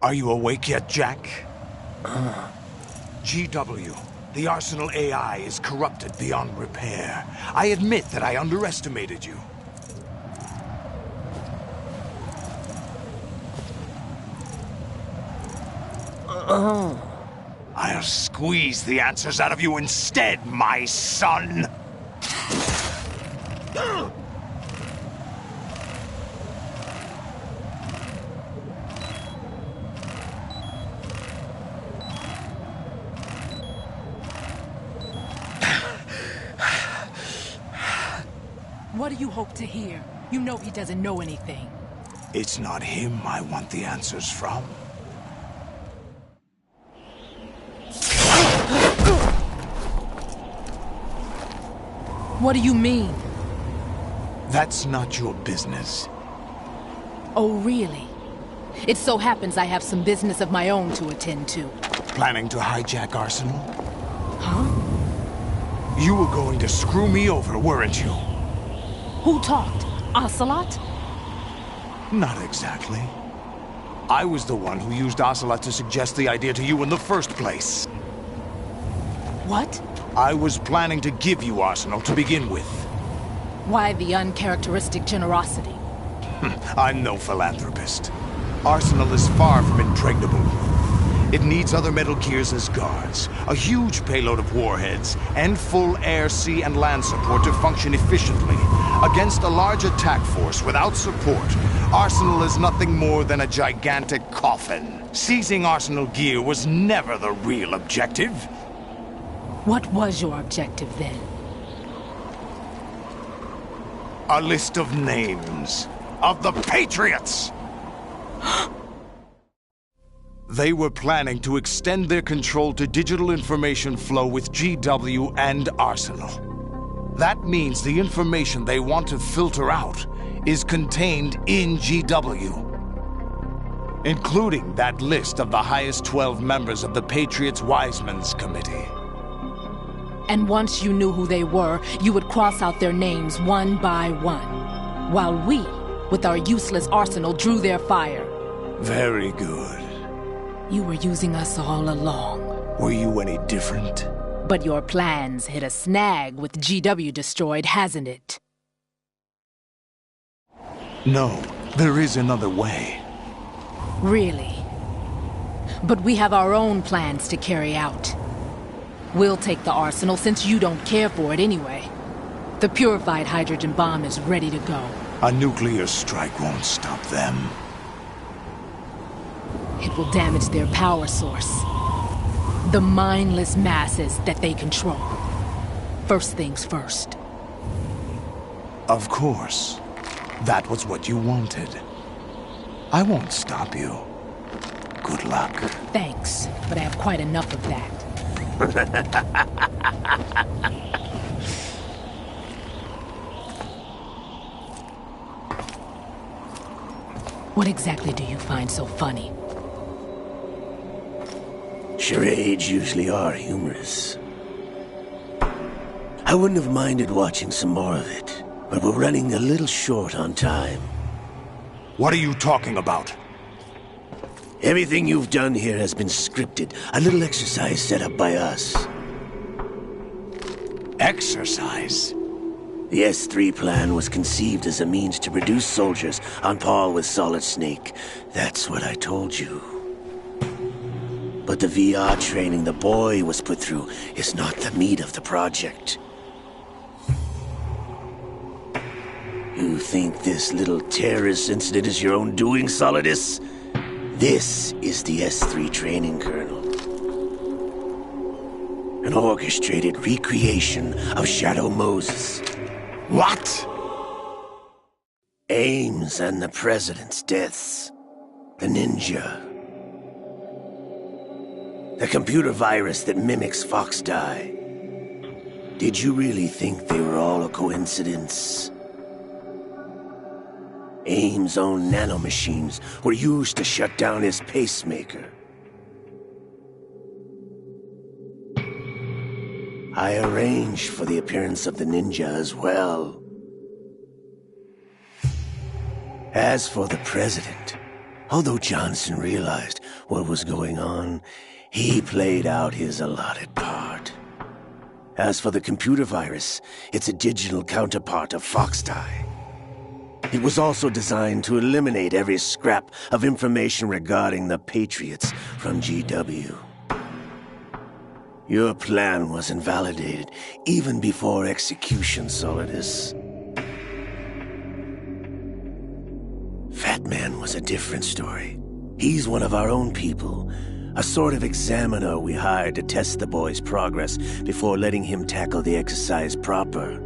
Are you awake yet, Jack? GW, the Arsenal AI is corrupted beyond repair. I admit that I underestimated you. I'll squeeze the answers out of you instead, my son! What do you hope to hear? You know he doesn't know anything. It's not him I want the answers from. What do you mean? That's not your business. Oh, really? It so happens I have some business of my own to attend to. Planning to hijack Arsenal? Huh? You were going to screw me over, weren't you? Who talked? Ocelot? Not exactly. I was the one who used Ocelot to suggest the idea to you in the first place. What? I was planning to give you Arsenal to begin with. Why the uncharacteristic generosity? I'm no philanthropist. Arsenal is far from impregnable. It needs other Metal Gears as guards, a huge payload of warheads, and full air, sea, and land support to function efficiently. Against a large attack force without support, Arsenal is nothing more than a gigantic coffin. Seizing Arsenal gear was never the real objective. What was your objective then? A list of names of the Patriots! They were planning to extend their control to digital information flow with GW and Arsenal. That means the information they want to filter out is contained in GW, including that list of the highest 12 members of the Patriots Wiseman's Committee. And once you knew who they were, you would cross out their names one by one, while we, with our useless arsenal, drew their fire. Very good. You were using us all along. Were you any different? But your plans hit a snag with GW destroyed, hasn't it? No, there is another way. Really? But we have our own plans to carry out. We'll take the arsenal since you don't care for it anyway. The purified hydrogen bomb is ready to go. A nuclear strike won't stop them. It will damage their power source. The mindless masses that they control. First things first. Of course. That was what you wanted. I won't stop you. Good luck. Thanks, but I have quite enough of that. What exactly do you find so funny? Charades usually are humorous. I wouldn't have minded watching some more of it, but we're running a little short on time. What are you talking about? Everything you've done here has been scripted, a little exercise set up by us. Exercise? The S3 plan was conceived as a means to reduce soldiers on par with Solid Snake. That's what I told you. But the VR training the boy was put through is not the meat of the project. You think this little terrorist incident is your own doing, Solidus? This is the S3 training kernel. An orchestrated recreation of Shadow Moses. What? Ames and the President's deaths. The ninja. The computer virus that mimics Foxdie. Did you really think they were all a coincidence? Ames' own nanomachines were used to shut down his pacemaker. I arranged for the appearance of the ninja as well. As for the President, Although Johnson realized what was going on, he played out his allotted part. As for the computer virus, it's a digital counterpart of Foxtie. It was also designed to eliminate every scrap of information regarding the Patriots from GW. Your plan was invalidated even before execution, Solidus. Fat Man was a different story. He's one of our own people, a sort of examiner we hired to test the boy's progress before letting him tackle the exercise proper.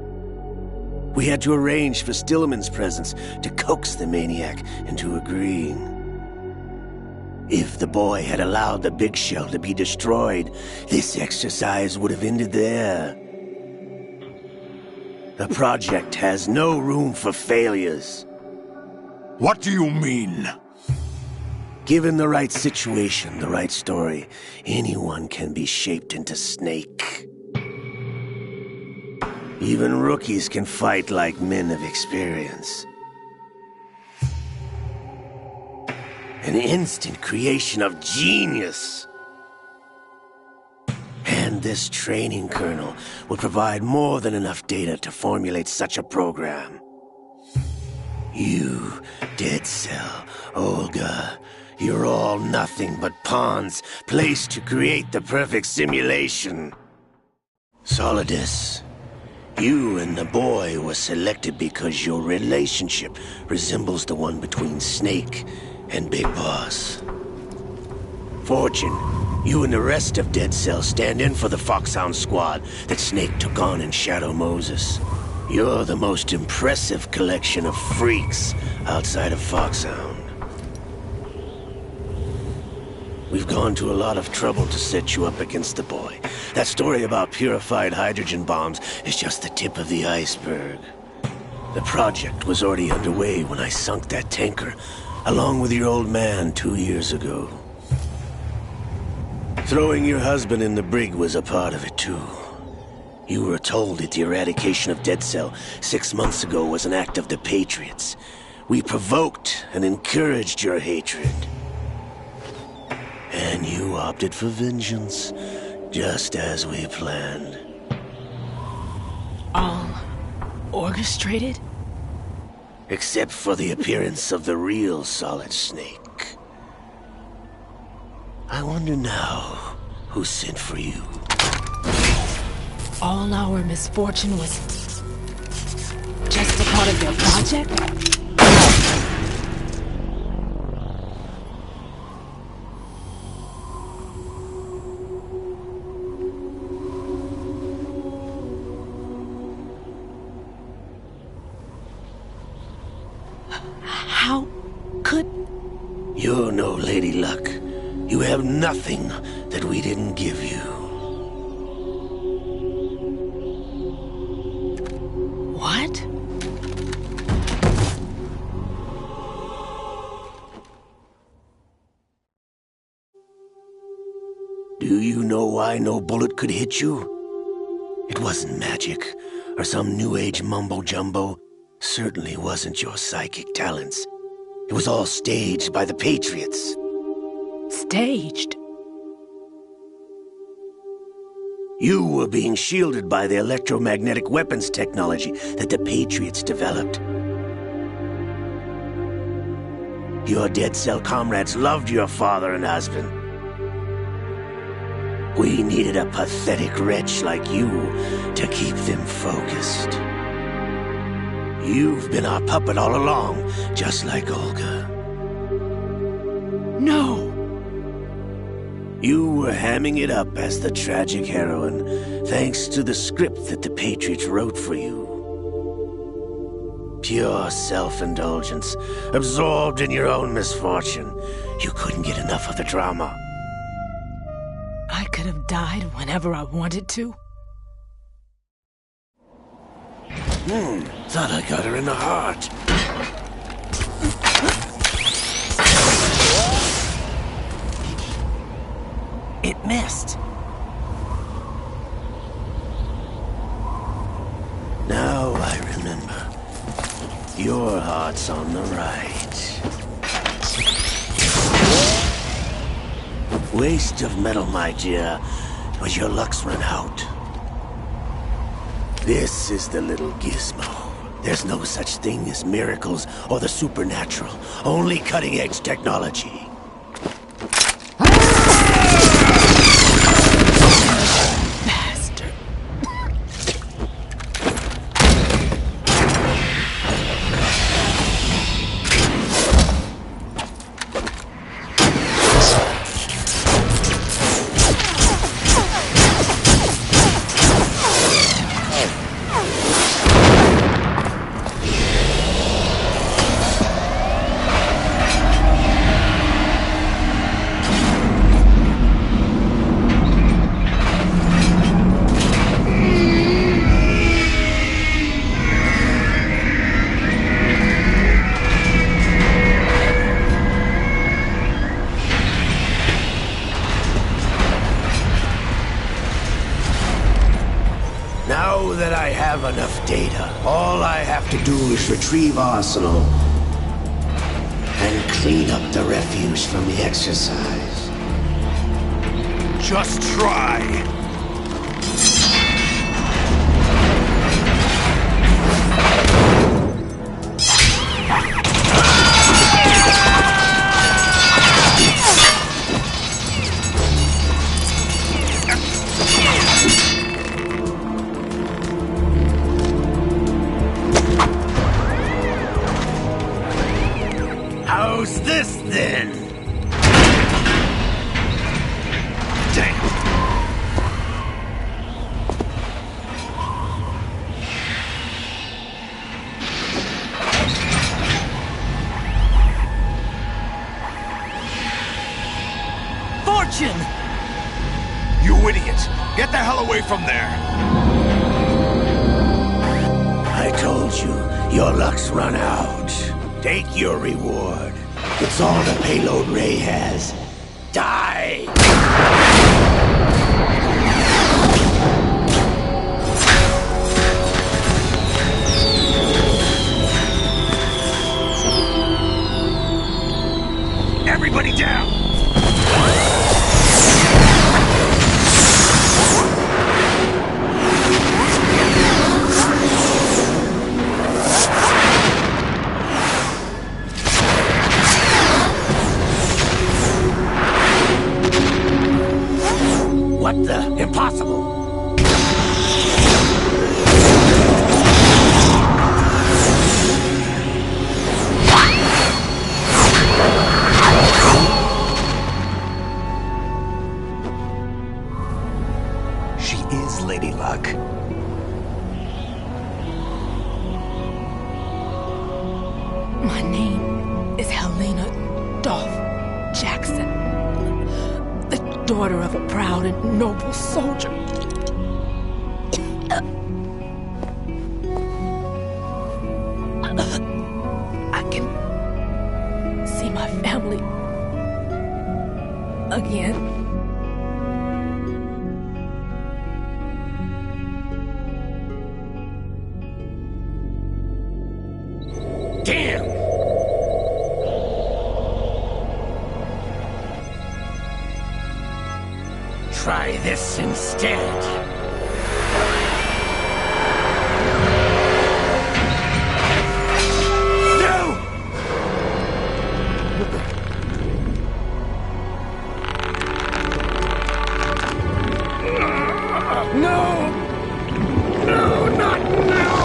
We had to arrange for Stillman's presence to coax the maniac into agreeing. If the boy had allowed the big shell to be destroyed, this exercise would have ended there. The project has no room for failures. What do you mean? Given the right situation, the right story, anyone can be shaped into Snake. Even rookies can fight like men of experience. An instant creation of genius. And this training kernel will provide more than enough data to formulate such a program. You, Dead Cell, Olga, you're all nothing but pawns placed to create the perfect simulation. Solidus, you and the boy were selected because your relationship resembles the one between Snake and Big Boss. Fortune, you and the rest of Dead Cell stand in for the Foxhound squad that Snake took on in Shadow Moses. You're the most impressive collection of freaks outside of Foxhound. We've gone to a lot of trouble to set you up against the boy. That story about purified hydrogen bombs is just the tip of the iceberg. The project was already underway when I sunk that tanker, along with your old man 2 years ago. Throwing your husband in the brig was a part of it too. You were told that the eradication of Dead Cell 6 months ago was an act of the Patriots. We provoked and encouraged your hatred. And you opted for vengeance, just as we planned. All orchestrated? Except for the appearance of the real Solid Snake. I wonder now who sent for you. All our misfortune was just a part of their project? How could... You're no Lady Luck. You have nothing that we didn't give you. What? Do you know why no bullet could hit you? It wasn't magic, or some new age mumbo-jumbo. Certainly wasn't your psychic talents. It was all staged by the Patriots. Staged? You were being shielded by the electromagnetic weapons technology that the Patriots developed. Your Dead Cell comrades loved your father and husband. We needed a pathetic wretch like you to keep them focused. You've been our puppet all along, just like Olga. No! You were hamming it up as the tragic heroine, thanks to the script that the Patriots wrote for you. Pure self-indulgence, absorbed in your own misfortune. You couldn't get enough of the drama. I could have died whenever I wanted to. Thought I got her in the heart. It missed. Now I remember. Your heart's on the right. Waste of metal, my dear, but your luck's run out. This is the little gizmo. There's no such thing as miracles or the supernatural, only cutting-edge technology. Bastard. Now that I have enough data, all I have to do is retrieve Arsenal and clean up the refuse from the exercise. Just try. How's this then? Damn. Fortune! You idiot! Get the hell away from there! I told you, your luck's run out. Take your reward. It's all the payload Ray has. Die! Everybody down! What the? Impossible! She is Lady Luck. My name is Helena Dolph Jackson, the daughter of a proud and noble soldier. I can see my family again. Damn! Try this instead. No! No, not now!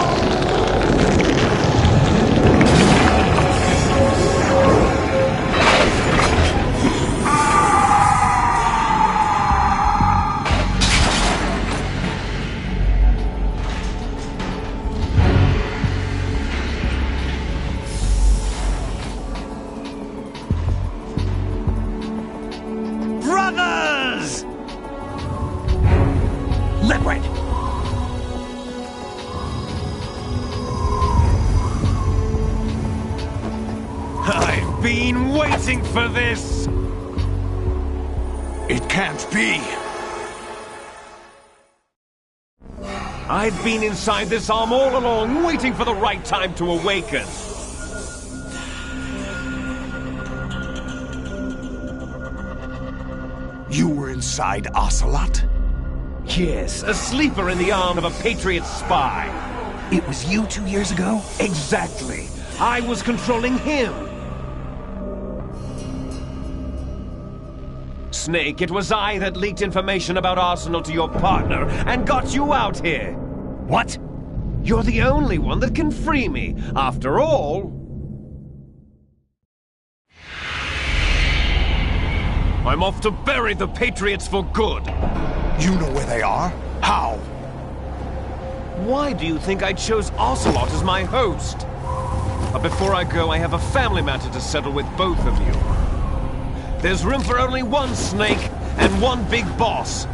Brothers! Liquid! I've been waiting for this! It can't be! I've been inside this arm all along, waiting for the right time to awaken. You were inside Ocelot? Yes, a sleeper in the arm of a Patriot spy. It was you 2 years ago? Exactly. I was controlling him. Snake, it was I that leaked information about Arsenal to your partner and got you out here. What? You're the only one that can free me. After all... I'm off to bury the Patriots for good. You know where they are? How? Why do you think I chose Ocelot as my host? But before I go, I have a family matter to settle with both of you. There's room for only one Snake and one big boss.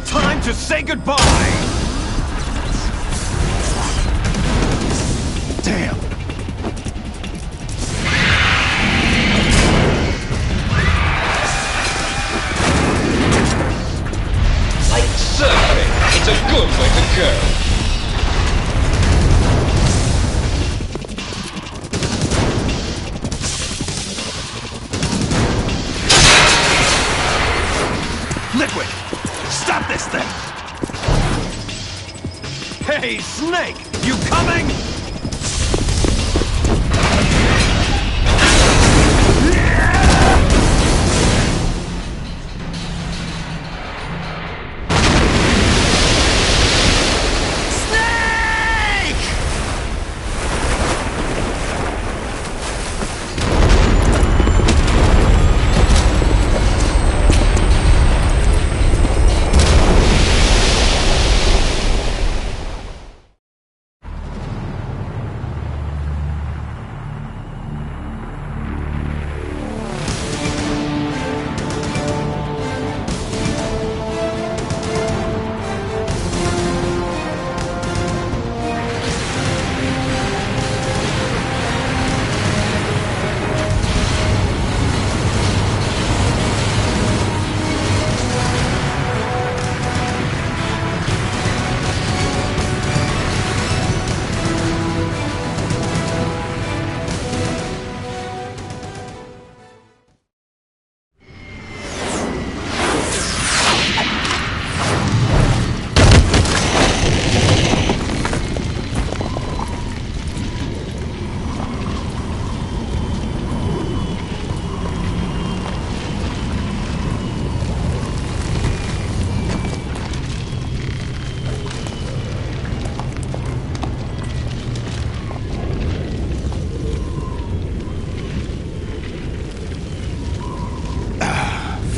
Time to say goodbye! Damn! Like surfing, it's a good way to go. Liquid! Stop this thing! Hey, Snake! You coming?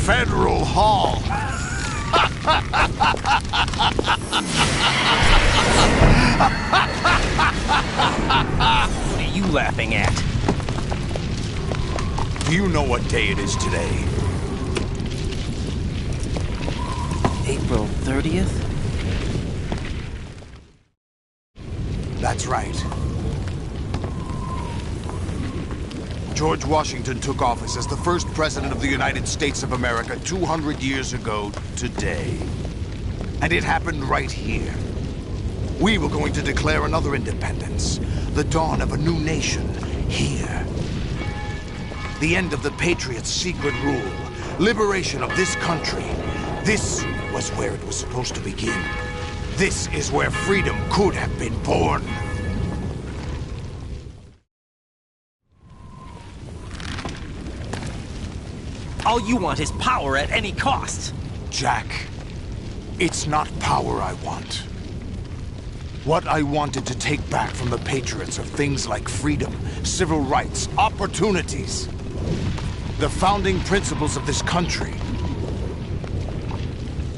Federal Hall. What are you laughing at? Do you know what day it is today? April 30th? That's right. George Washington took office as the first president of the United States of America 200 years ago today. And it happened right here. We were going to declare another independence, the dawn of a new nation, here. The end of the Patriots' secret rule, liberation of this country. This was where it was supposed to begin. This is where freedom could have been born. All you want is power at any cost. Jack, it's not power I want. What I wanted to take back from the Patriots are things like freedom, civil rights, opportunities. The founding principles of this country.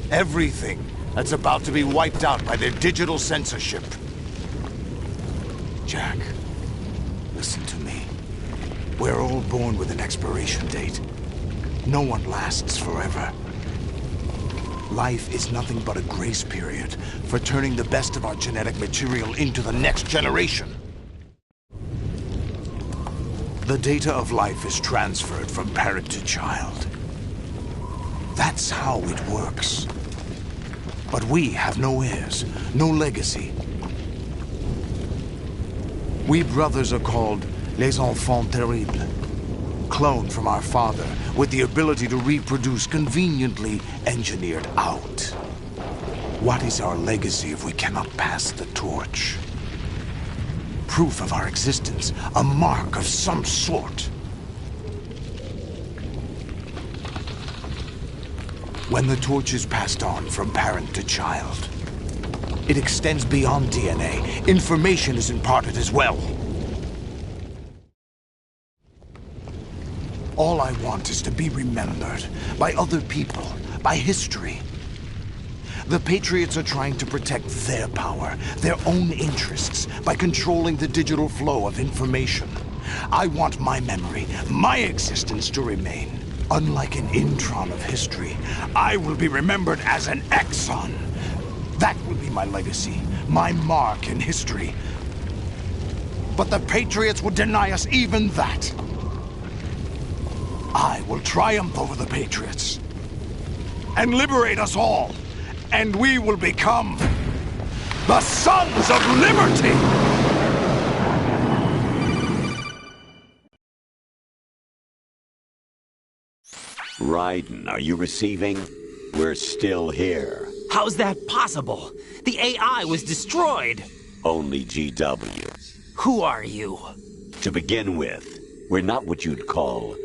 Everything that's about to be wiped out by their digital censorship. Jack, listen to me. We're all born with an expiration date. No one lasts forever. Life is nothing but a grace period for turning the best of our genetic material into the next generation. The data of life is transferred from parent to child. That's how it works. But we have no heirs, no legacy. We brothers are called les enfants terribles. Cloned from our father, with the ability to reproduce conveniently engineered out. What is our legacy if we cannot pass the torch? Proof of our existence, a mark of some sort. When the torch is passed on from parent to child, it extends beyond DNA. Information is imparted as well. All I want is to be remembered by other people, by history. The Patriots are trying to protect their power, their own interests, by controlling the digital flow of information. I want my memory, my existence to remain. Unlike an intron of history, I will be remembered as an exon. That will be my legacy, my mark in history. But the Patriots would deny us even that. I will triumph over the Patriots and liberate us all, and we will become the Sons of Liberty! Raiden, are you receiving? We're still here. How's that possible? The AI was destroyed. Only GW. Who are you? To begin with, we're not what you'd call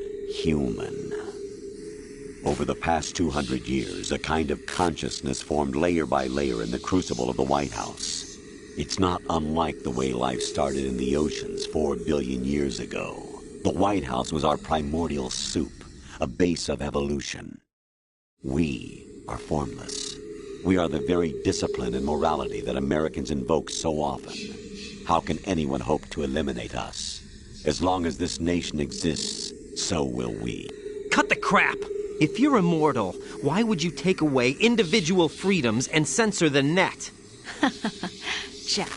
human. Over the past 200 years, a kind of consciousness formed layer by layer in the crucible of the White House. It's not unlike the way life started in the oceans 4 billion years ago. The White House was our primordial soup, a base of evolution. We are formless. We are the very discipline and morality that Americans invoke so often. How can anyone hope to eliminate us? As long as this nation exists, so will we. Cut the crap! If you're immortal, why would you take away individual freedoms and censor the net? Jack,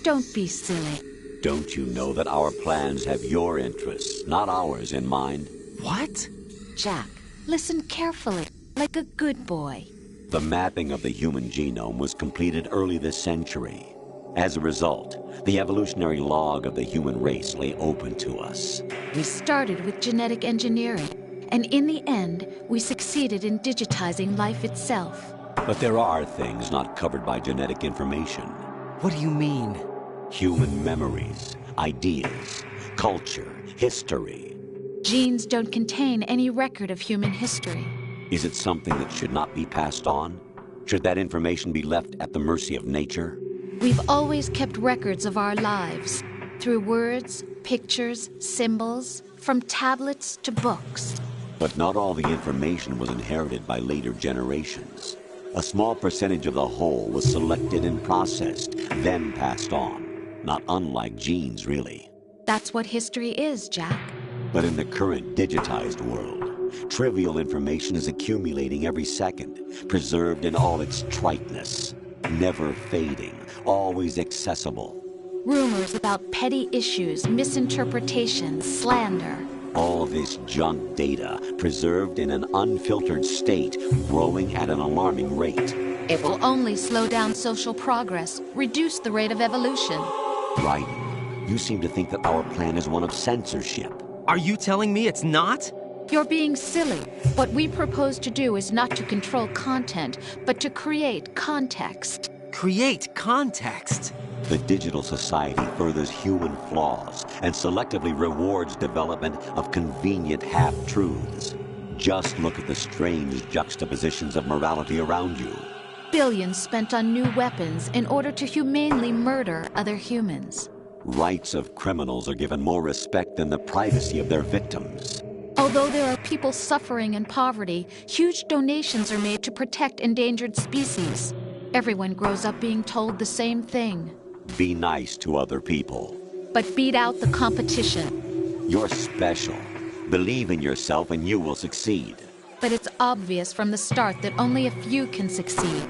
don't be silly. Don't you know that our plans have your interests, not ours, in mind? What? Jack, listen carefully, like a good boy. The mapping of the human genome was completed early this century. As a result, the evolutionary log of the human race lay open to us. We started with genetic engineering, and in the end, we succeeded in digitizing life itself. But there are things not covered by genetic information. What do you mean? Human memories, ideas, culture, history. Genes don't contain any record of human history. Is it something that should not be passed on? Should that information be left at the mercy of nature? We've always kept records of our lives, through words, pictures, symbols, from tablets to books. But not all the information was inherited by later generations. A small percentage of the whole was selected and processed, then passed on. Not unlike genes, really. That's what history is, Jack. But in the current digitized world, trivial information is accumulating every second, preserved in all its triteness, never fading, always accessible. Rumors about petty issues, misinterpretations, slander. All this junk data, preserved in an unfiltered state, growing at an alarming rate. It will only slow down social progress, reduce the rate of evolution. Right. You seem to think that our plan is one of censorship. Are you telling me it's not? You're being silly. What we propose to do is not to control content, but to create context. Create context? The digital society furthers human flaws and selectively rewards development of convenient half-truths. Just look at the strange juxtapositions of morality around you. Billions spent on new weapons in order to humanely murder other humans. Rights of criminals are given more respect than the privacy of their victims. Although there are people suffering in poverty, huge donations are made to protect endangered species. Everyone grows up being told the same thing. Be nice to other people. But beat out the competition. You're special. Believe in yourself and you will succeed. But it's obvious from the start that only a few can succeed.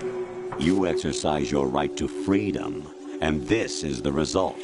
You exercise your right to freedom, and this is the result.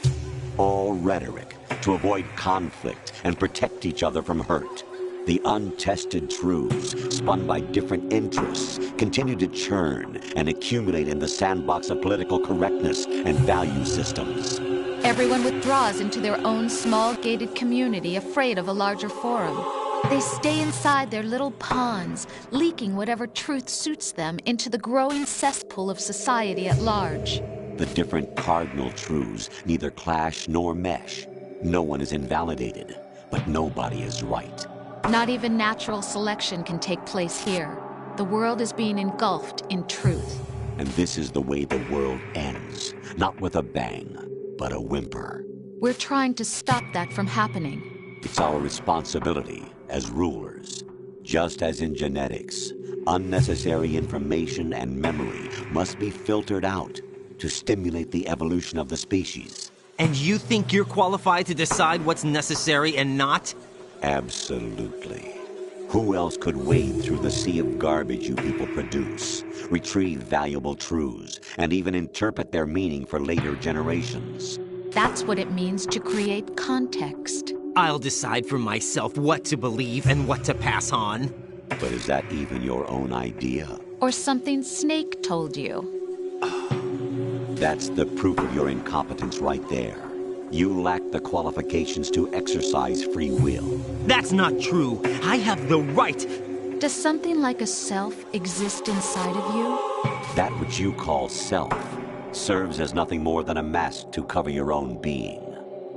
All rhetoric to avoid conflict and protect each other from hurt. The untested truths, spun by different interests, continue to churn and accumulate in the sandbox of political correctness and value systems. Everyone withdraws into their own small gated community, afraid of a larger forum. They stay inside their little ponds, leaking whatever truth suits them into the growing cesspool of society at large. The different cardinal truths neither clash nor mesh. No one is invalidated, but nobody is right. Not even natural selection can take place here. The world is being engulfed in truth. And this is the way the world ends. Not with a bang, but a whimper. We're trying to stop that from happening. It's our responsibility as rulers. Just as in genetics, unnecessary information and memory must be filtered out to stimulate the evolution of the species. And you think you're qualified to decide what's necessary and not? Absolutely. Who else could wade through the sea of garbage you people produce, retrieve valuable truths, and even interpret their meaning for later generations? That's what it means to create context. I'll decide for myself what to believe and what to pass on. But is that even your own idea? Or something Snake told you? That's the proof of your incompetence right there. You lack the qualifications to exercise free will. That's not true. I have the right. Does something like a self exist inside of you? That which you call self serves as nothing more than a mask to cover your own being.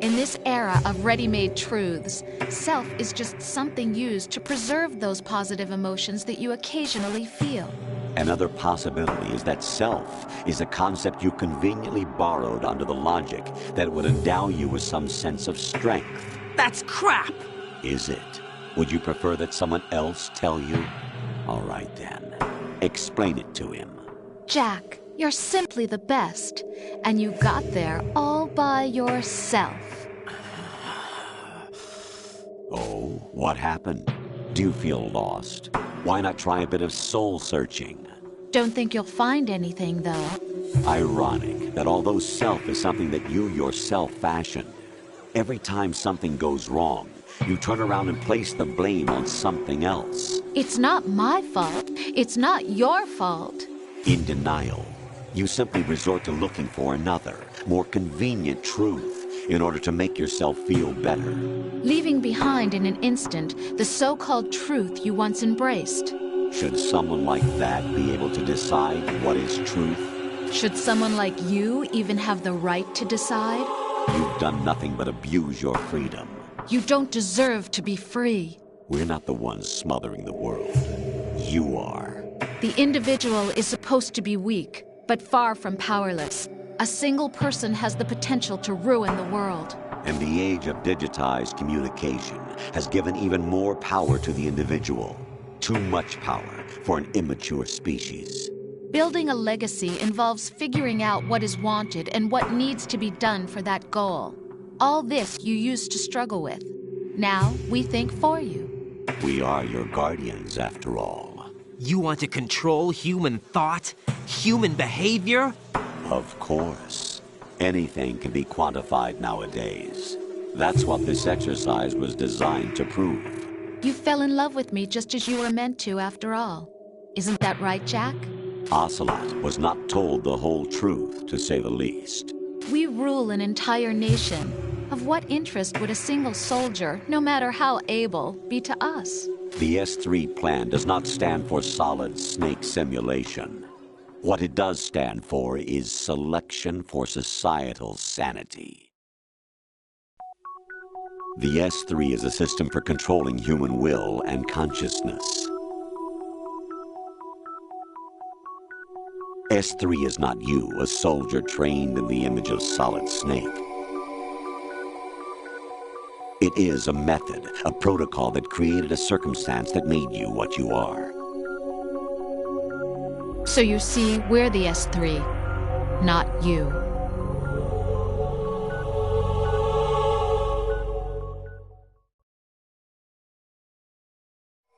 In this era of ready-made truths, self is just something used to preserve those positive emotions that you occasionally feel. Another possibility is that self is a concept you conveniently borrowed under the logic that it would endow you with some sense of strength. That's crap! Is it? Would you prefer that someone else tell you? All right then. Explain it to him. Jack, you're simply the best, and you got there all by yourself. Oh, what happened? Do you feel lost? Why not try a bit of soul-searching? Don't think you'll find anything, though. Ironic that although self is something that you yourself fashioned, every time something goes wrong, you turn around and place the blame on something else. It's not my fault. It's not your fault. In denial, you simply resort to looking for another, more convenient truth in order to make yourself feel better. Leaving behind in an instant the so-called truth you once embraced. Should someone like that be able to decide what is truth? Should someone like you even have the right to decide? You've done nothing but abuse your freedom. You don't deserve to be free. We're not the ones smothering the world. You are. The individual is supposed to be weak, but far from powerless. A single person has the potential to ruin the world. And the age of digitized communication has given even more power to the individual. Too much power for an immature species. Building a legacy involves figuring out what is wanted and what needs to be done for that goal. All this you used to struggle with. Now we think for you. We are your guardians, after all. You want to control human thought? Human behavior? Of course. Anything can be quantified nowadays. That's what this exercise was designed to prove. You fell in love with me just as you were meant to, after all. Isn't that right, Jack? Ocelot was not told the whole truth, to say the least. We rule an entire nation. Of what interest would a single soldier, no matter how able, be to us? The S3 plan does not stand for solid snake simulation. What it does stand for is selection for societal sanity. The S3 is a system for controlling human will and consciousness. S3 is not you, a soldier trained in the image of Solid Snake. It is a method, a protocol that created a circumstance that made you what you are. So you see, we're the S3, not you.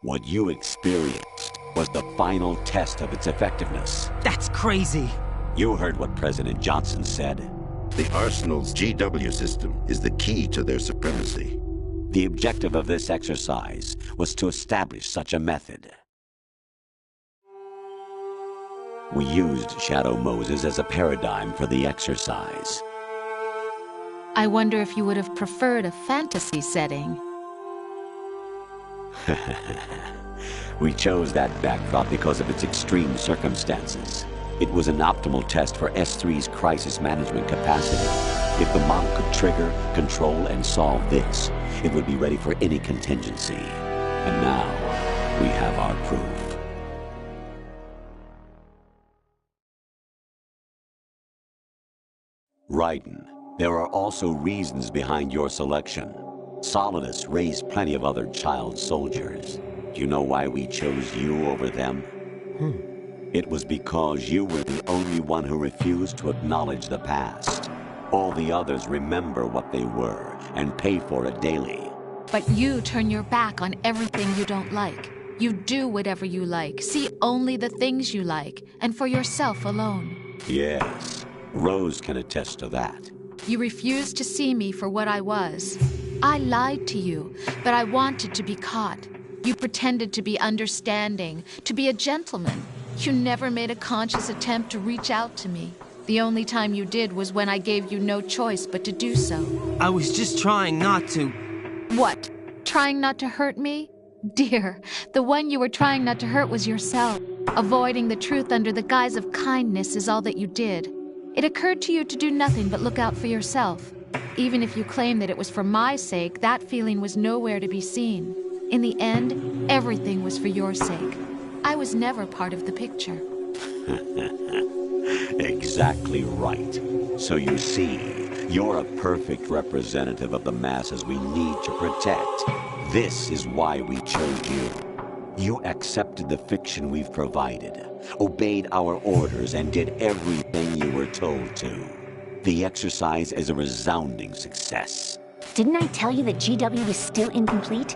What you experienced was the final test of its effectiveness. That's crazy. You heard what President Johnson said. The Arsenal's GW system is the key to their supremacy. The objective of this exercise was to establish such a method. We used Shadow Moses as a paradigm for the exercise. I wonder if you would have preferred a fantasy setting. We chose that backdrop because of its extreme circumstances. It was an optimal test for S3's crisis management capacity. If the model could trigger, control, and solve this, it would be ready for any contingency. And now, we have our proof. Raiden, there are also reasons behind your selection. Solidus raised plenty of other child soldiers. Do you know why we chose you over them? It was because you were the only one who refused to acknowledge the past. All the others remember what they were and pay for it daily. But you turn your back on everything you don't like. You do whatever you like, see only the things you like, and for yourself alone. Yes, Rose can attest to that. You refused to see me for what I was. I lied to you, but I wanted to be caught. You pretended to be understanding, to be a gentleman. You never made a conscious attempt to reach out to me. The only time you did was when I gave you no choice but to do so. I was just trying not to. What? Trying not to hurt me? Dear, the one you were trying not to hurt was yourself. Avoiding the truth under the guise of kindness is all that you did. It occurred to you to do nothing but look out for yourself. Even if you claim that it was for my sake, that feeling was nowhere to be seen. In the end, everything was for your sake. I was never part of the picture. Exactly right. So you see, you're a perfect representative of the masses we need to protect. This is why we chose you. You accepted the fiction we've provided, obeyed our orders, and did everything you were told to. The exercise is a resounding success. Didn't I tell you that GW is still incomplete?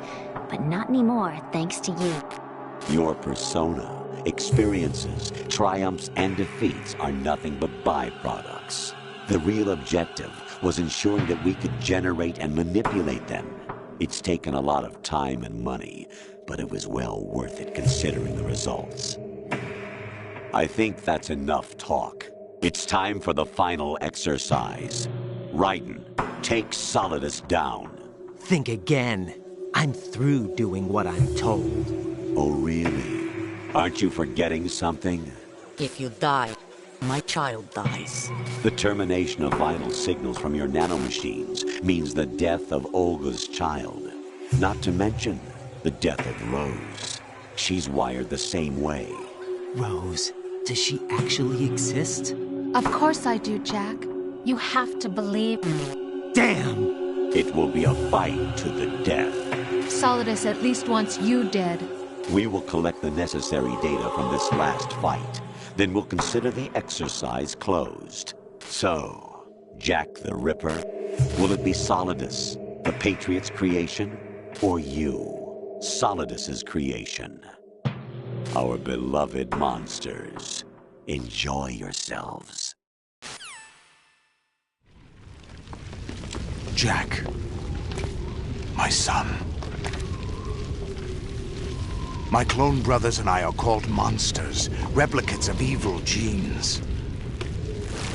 But not anymore, thanks to you. Your persona, experiences, triumphs, and defeats are nothing but byproducts. The real objective was ensuring that we could generate and manipulate them. It's taken a lot of time and money, but it was well worth it considering the results. I think that's enough talk. It's time for the final exercise. Raiden, take Solidus down. Think again. I'm through doing what I'm told. Oh, really? Aren't you forgetting something? If you die, my child dies. The termination of vital signals from your nanomachines means the death of Olga's child. Not to mention the death of Rose. She's wired the same way. Rose, does she actually exist? Of course I do, Jack. You have to believe me. Damn! It will be a fight to the death. Solidus at least wants you dead. We will collect the necessary data from this last fight. Then we'll consider the exercise closed. So, Jack the Ripper, will it be Solidus, the Patriot's creation, or you, Solidus's creation? Our beloved monsters, enjoy yourselves. Jack, my son. My clone brothers and I are called monsters, replicates of evil genes.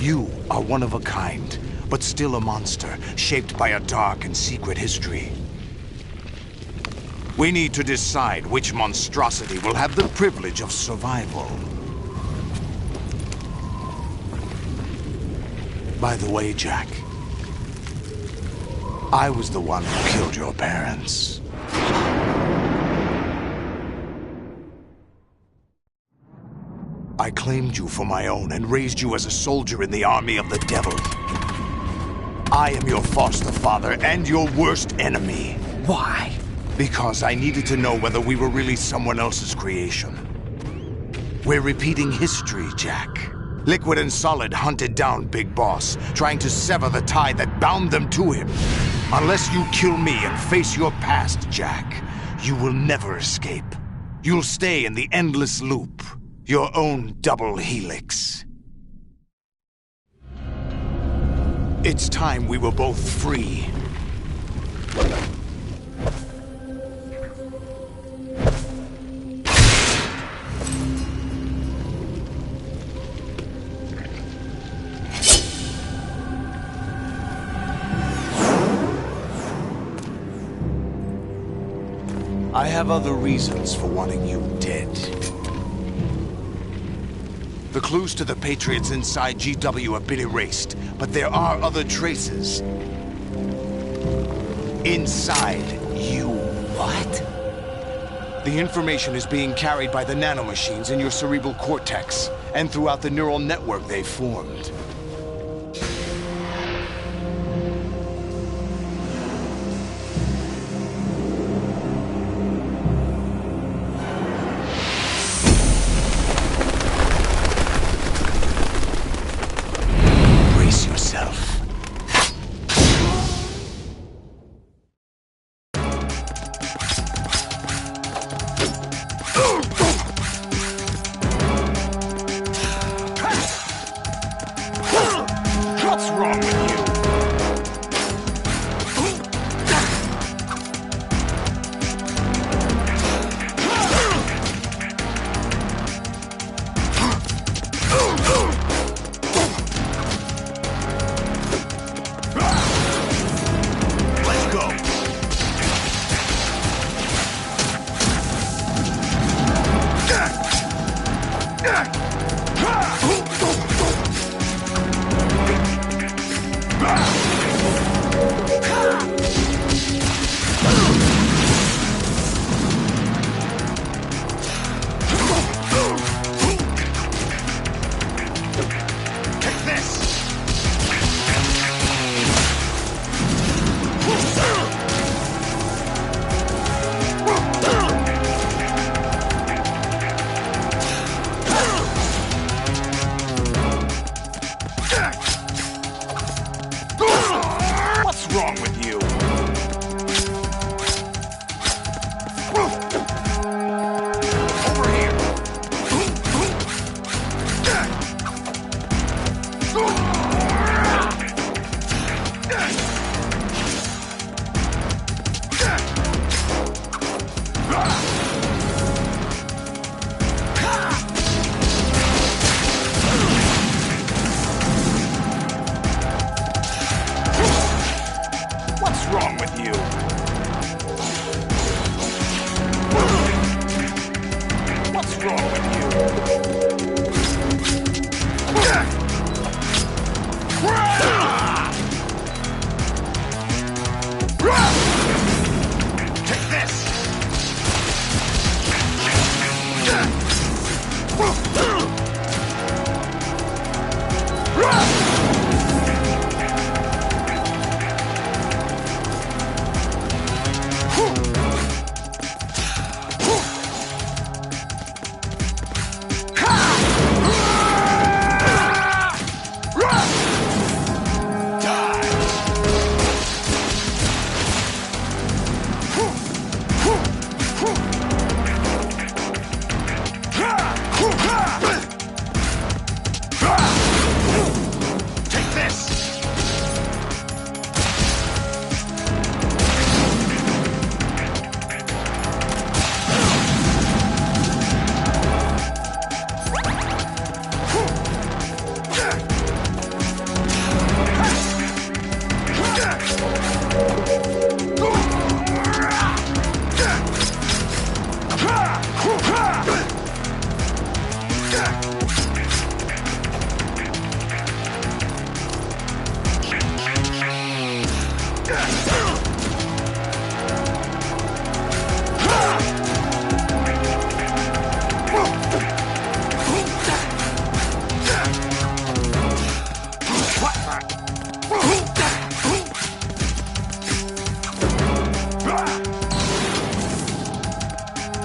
You are one of a kind, but still a monster, shaped by a dark and secret history. We need to decide which monstrosity will have the privilege of survival. By the way, Jack, I was the one who killed your parents. I claimed you for my own and raised you as a soldier in the army of the devil. I am your foster father and your worst enemy. Why? Because I needed to know whether we were really someone else's creation. We're repeating history, Jack. Liquid and Solid hunted down Big Boss, trying to sever the tie that bound them to him. Unless you kill me and face your past, Jack, you will never escape. You'll stay in the endless loop. Your own double helix. It's time we were both free. I have other reasons for wanting you dead. The clues to the Patriots inside GW have been erased, but there are other traces. Inside you. What? The information is being carried by the nanomachines in your cerebral cortex, and throughout the neural network they've formed. Brace yourself. What's wrong with you? Let's go. Take this. What's wrong with you? Over here. What's wrong with you? What's wrong with you? Take this! Take this!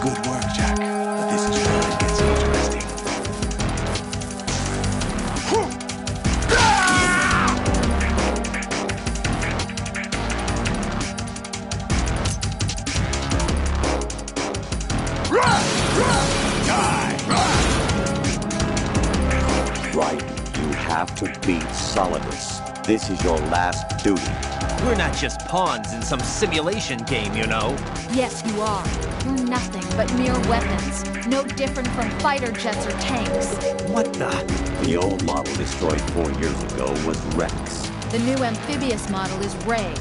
Good work, Jack. But this is where it gets interesting. Right. You have to beat Solidus. This is your last duty. We're not just pawns in some simulation game, you know. Yes, you are. You're nothing but mere weapons. No different from fighter jets or tanks. What the? The old model destroyed 4 years ago was Rex. The new amphibious model is Ray.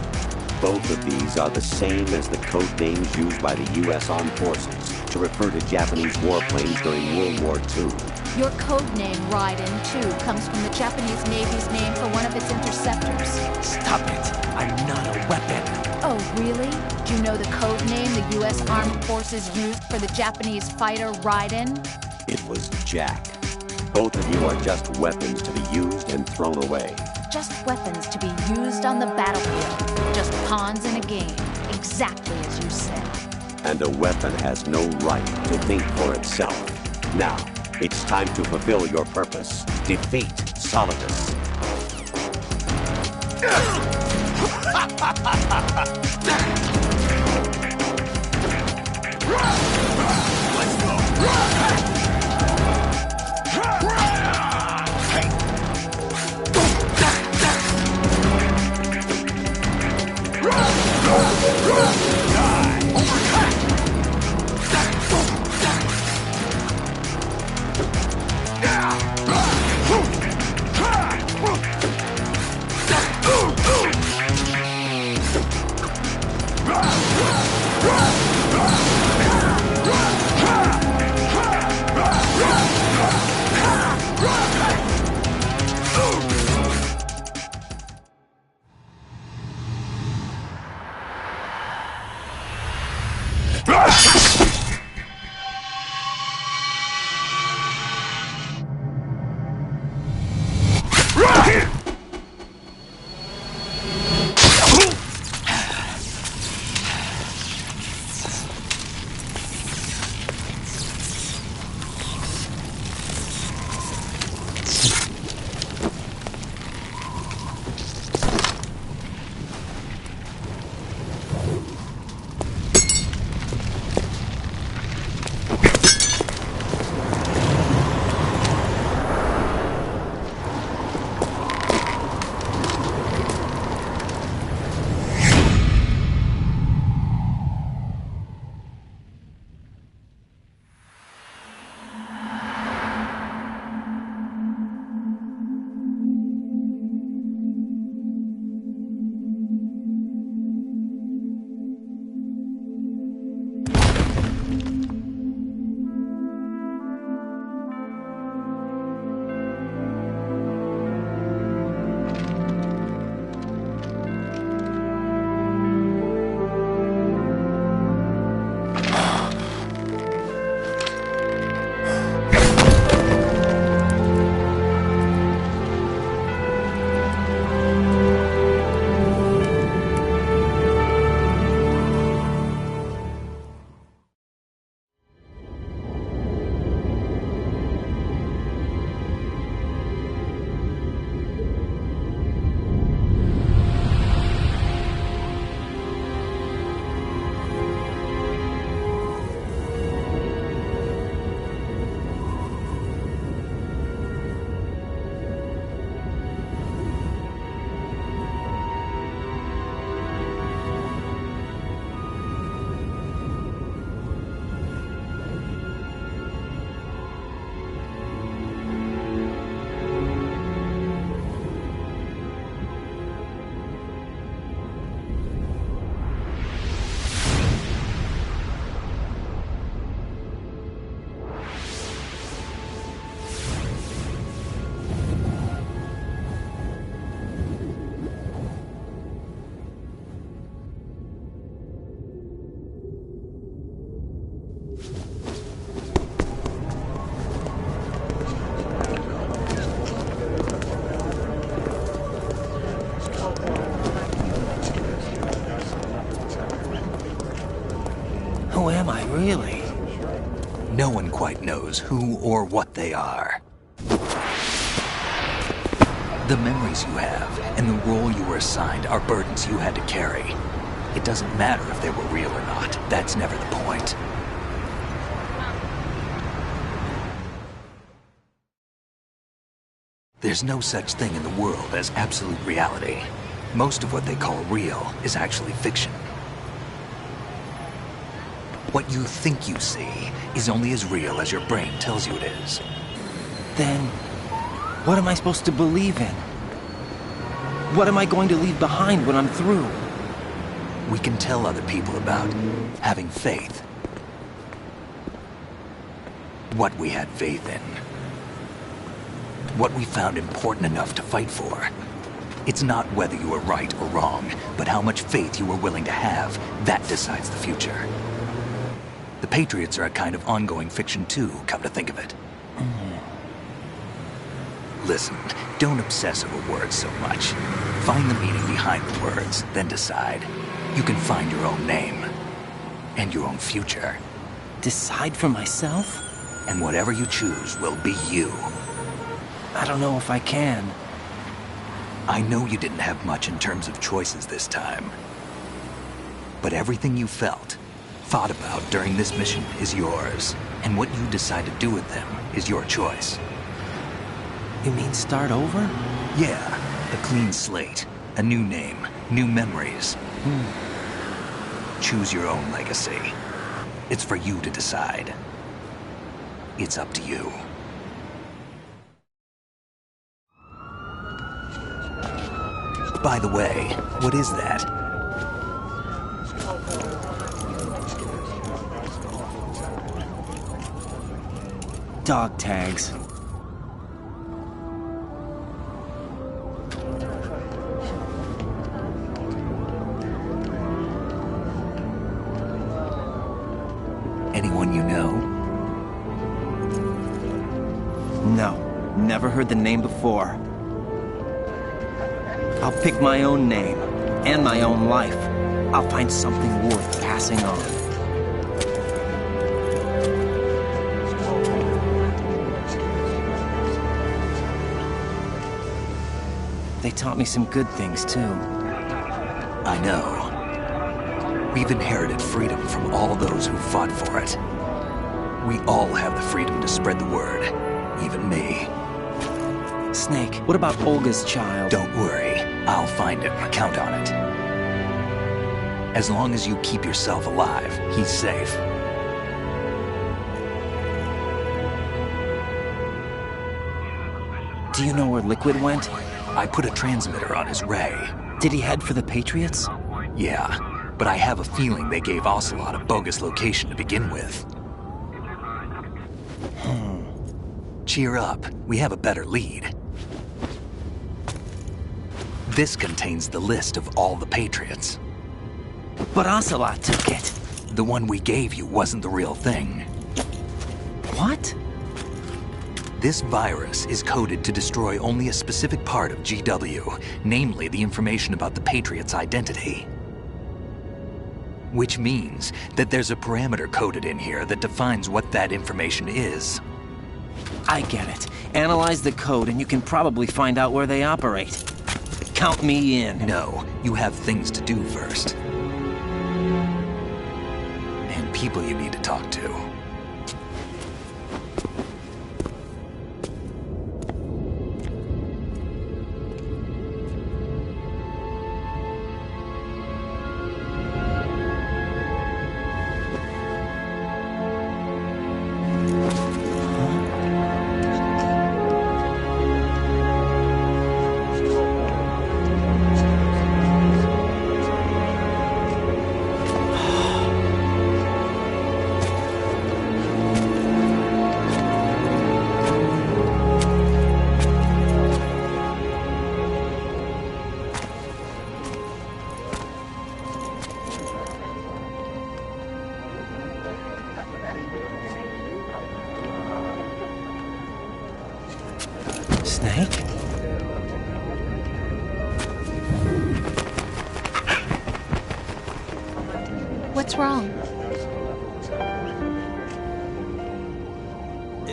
Both of these are the same as the code names used by the U.S. Armed Forces to refer to Japanese warplanes during World War II. Your code name, Raiden, too, comes from the Japanese Navy's name for one of its interceptors. Stop it! I'm not a weapon! Oh, really? Do you know the code name the U.S. Armed Forces used for the Japanese fighter Raiden? It was Jack. Both of you are just weapons to be used and thrown away. Just weapons to be used on the battlefield. Just pawns in a game. Exactly as you said. And a weapon has no right to think for itself. Now, it's time to fulfill your purpose. Defeat Solidus. Let's go! Who am I, really? No one quite knows who or what they are. The memories you have and the role you were assigned are burdens you had to carry. It doesn't matter if they were real or not. That's never the point. There's no such thing in the world as absolute reality. Most of what they call real is actually fiction. What you think you see is only as real as your brain tells you it is. Then, what am I supposed to believe in? What am I going to leave behind when I'm through? we can tell other people about having faith. What we had faith in. What we found important enough to fight for. It's not whether you are right or wrong, but how much faith you are willing to have. That decides the future. The Patriots are a kind of ongoing fiction too, come to think of it. Listen, don't obsess over words so much. Find the meaning behind the words, then decide. You can find your own name. And your own future. Decide for myself? And whatever you choose will be you. I don't know if I can. I know you didn't have much in terms of choices this time. But everything you felt, thought about during this mission is yours. And what you decide to do with them is your choice. You mean start over? Yeah, a clean slate, a new name, new memories. Choose your own legacy. It's for you to decide. It's up to you. By the way, what is that? Dog tags. Anyone you know? No, never heard the name before. I'll pick my own name, and my own life. I'll find something worth passing on. They taught me some good things, too. I know. We've inherited freedom from all those who fought for it. We all have the freedom to spread the word, even me. Snake, what about Olga's child? Don't worry. I'll find him. Count on it. As long as you keep yourself alive, he's safe. Do you know where Liquid went? I put a transmitter on his ray. Did he head for the Patriots? Yeah, but I have a feeling they gave Ocelot a bogus location to begin with. Cheer up. We have a better lead. This contains the list of all the Patriots. But Ocelot took it. The one we gave you wasn't the real thing. What? This virus is coded to destroy only a specific part of GW, namely the information about the Patriots' identity. Which means that there's a parameter coded in here that defines what that information is. I get it. Analyze the code and you can probably find out where they operate. Count me in. No, you have things to do first. And people you need to talk to. Snake? What's wrong?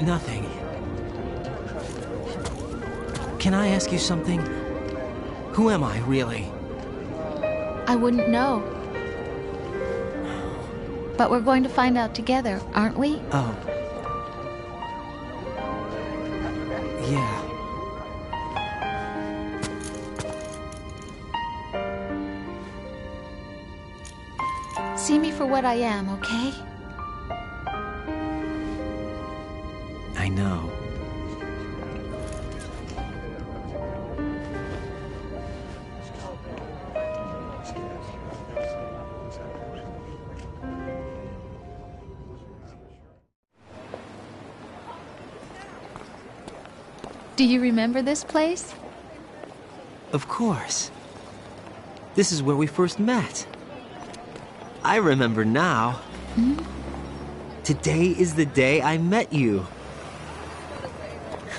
Nothing. Can I ask you something? Who am I, really? I wouldn't know. But we're going to find out together, aren't we? Oh. Yeah. See me for what I am, okay? I know. Do you remember this place? Of course. This is where we first met. I remember now. Hmm? Today is the day I met you.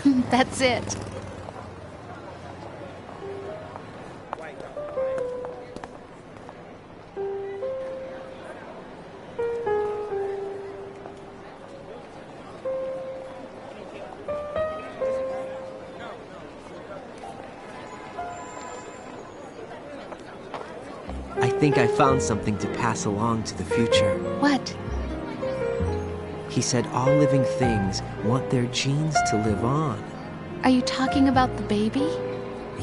That's it. I think I found something to pass along to the future. What? He said all living things want their genes to live on. Are you talking about the baby?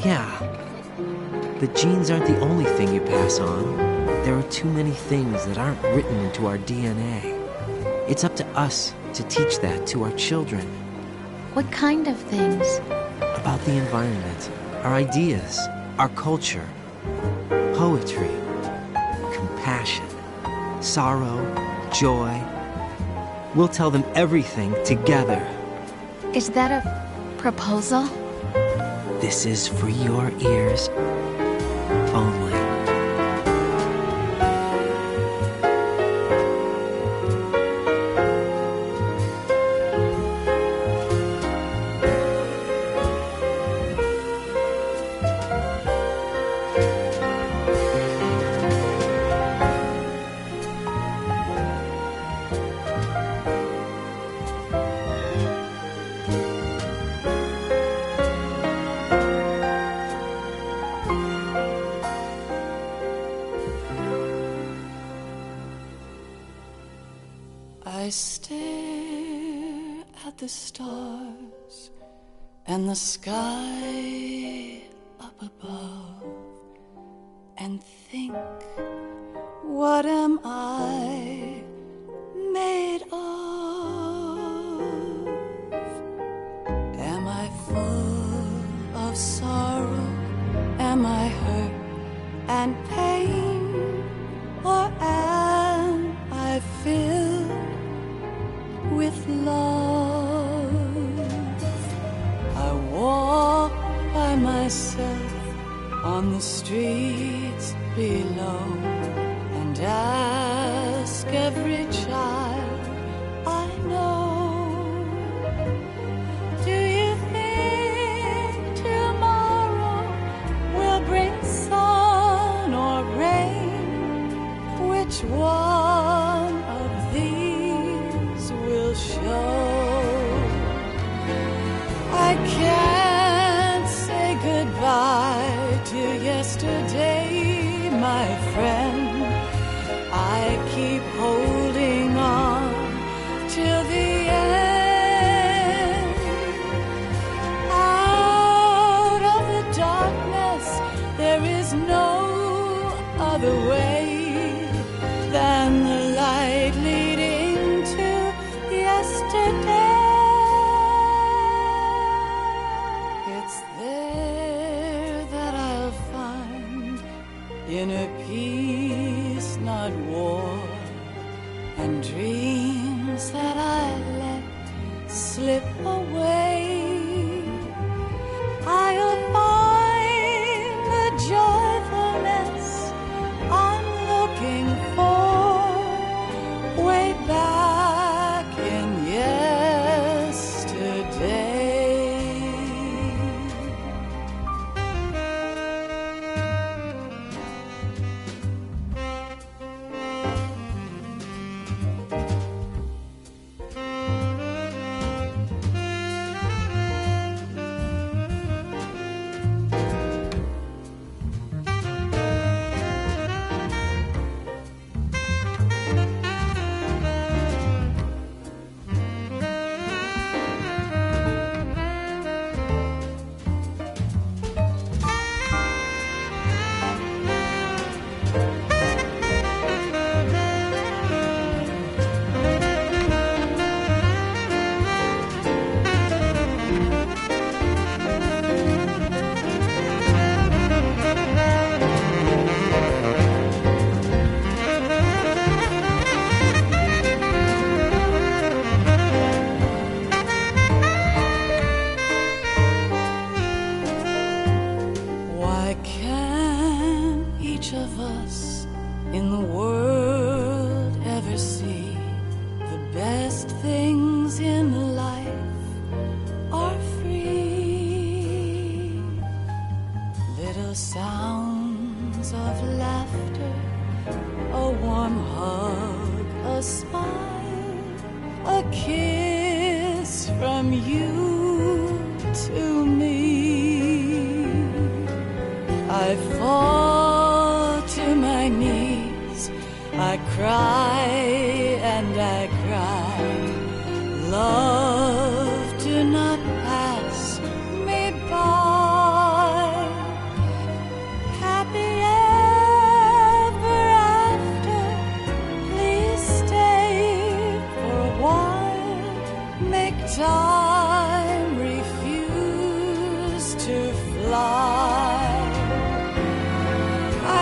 Yeah. The genes aren't the only thing you pass on. There are too many things that aren't written into our DNA. It's up to us to teach that to our children. What kind of things? About the environment, our ideas, our culture, poetry, compassion, sorrow, joy. We'll tell them everything together. Is that a proposal? This is for your ears only. I stare at the stars and the sky up above and think, what am I made of? Am I full of sorrow? Am I hurt and pain? Or am I filled with love? I walk by myself on the streets below and ask every child I know, do you think tomorrow will bring sun or rain? Which one of these will show? I can't say goodbye to yesterday, my friend. I keep holding on till the end. Out of the darkness, there is no other way than the light leading to yesterday. It's there that I'll find inner peace, not war, and dreams that I let slip away. I'll find the joyfulness I'm looking for way back in yesterday. sounds of laughter, a warm hug, a smile, a kiss from you to me. I fall to my knees, I cry and I cry. Love, do not pass me by. Happy ever after, please stay for a while. Make time refuse to fly.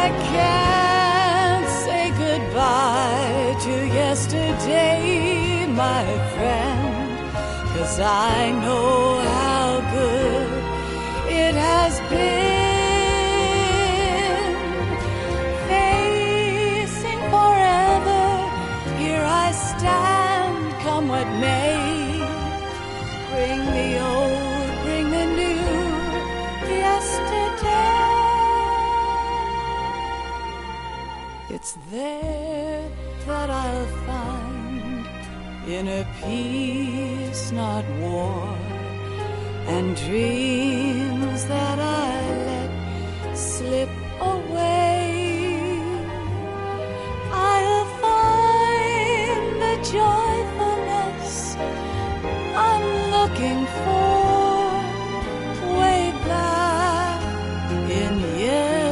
I can't say goodbye to yesterday, my friend, 'cause I know how good it has been. Facing forever, here I stand, come what may. Bring the old, bring the new, yesterday. It's there that I'll find, in a peace not war, and dreams that I let slip away. I'll find the joyfulness I'm looking for, way back in yesterday.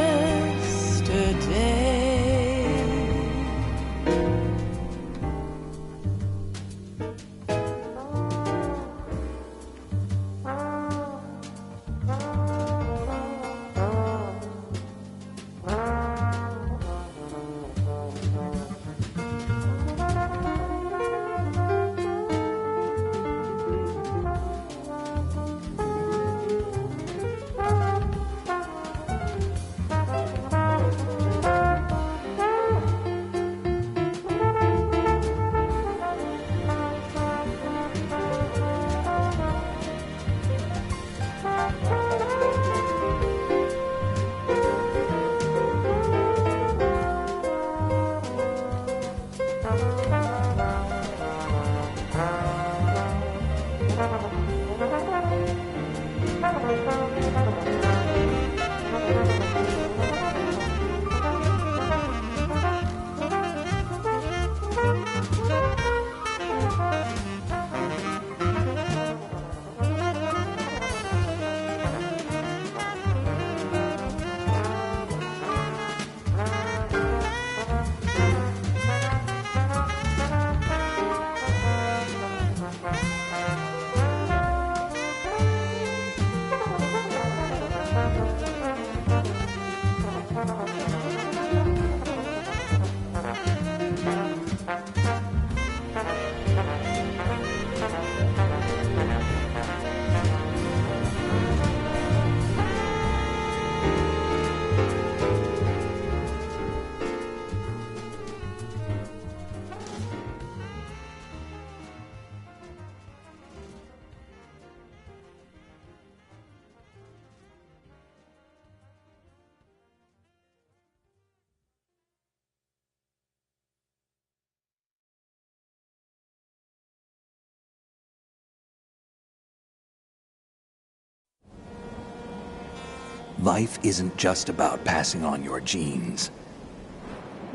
Life isn't just about passing on your genes.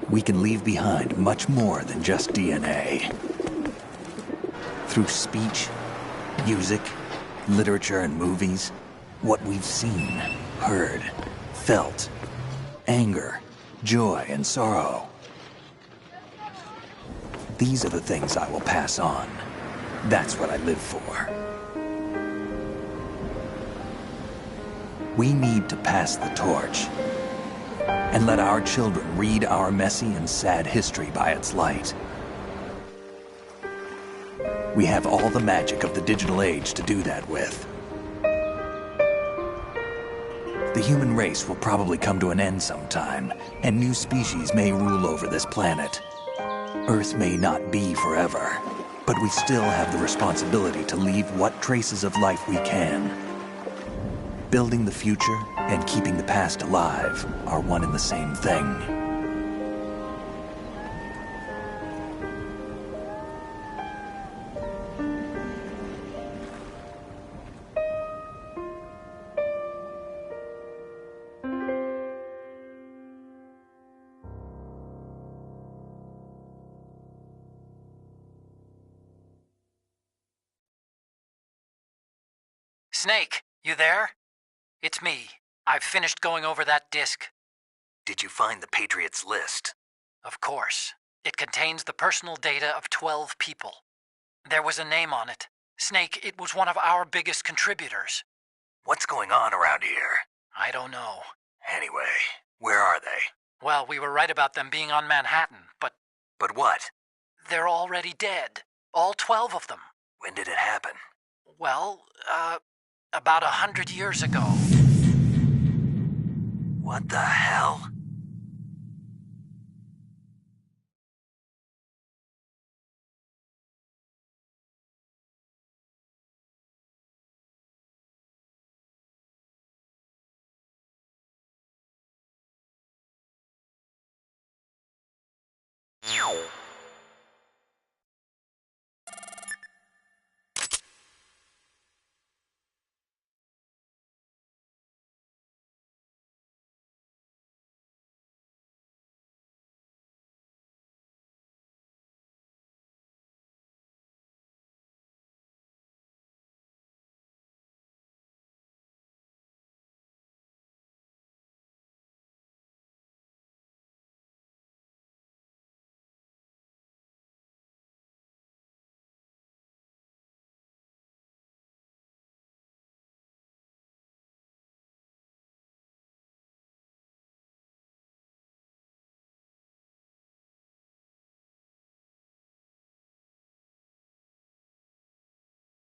We can leave behind much more than just DNA. Through speech, music, literature, and movies, what we've seen, heard, felt, anger, joy, and sorrow. These are the things I will pass on. That's what I live for. We need to pass the torch and let our children read our messy and sad history by its light. We have all the magic of the digital age to do that with. The human race will probably come to an end sometime, and new species may rule over this planet. Earth may not be forever, but we still have the responsibility to leave what traces of life we can. Building the future and keeping the past alive are one and the same thing. Snake, you there? It's me. I've finished going over that disk. Did you find the Patriots list? Of course. It contains the personal data of 12 people. There was a name on it. Snake, it was one of our biggest contributors. What's going on around here? I don't know. Anyway, where are they? Well, we were right about them being on Manhattan, but... But what? They're already dead. All 12 of them. When did it happen? Well, about 100 years ago. What the hell?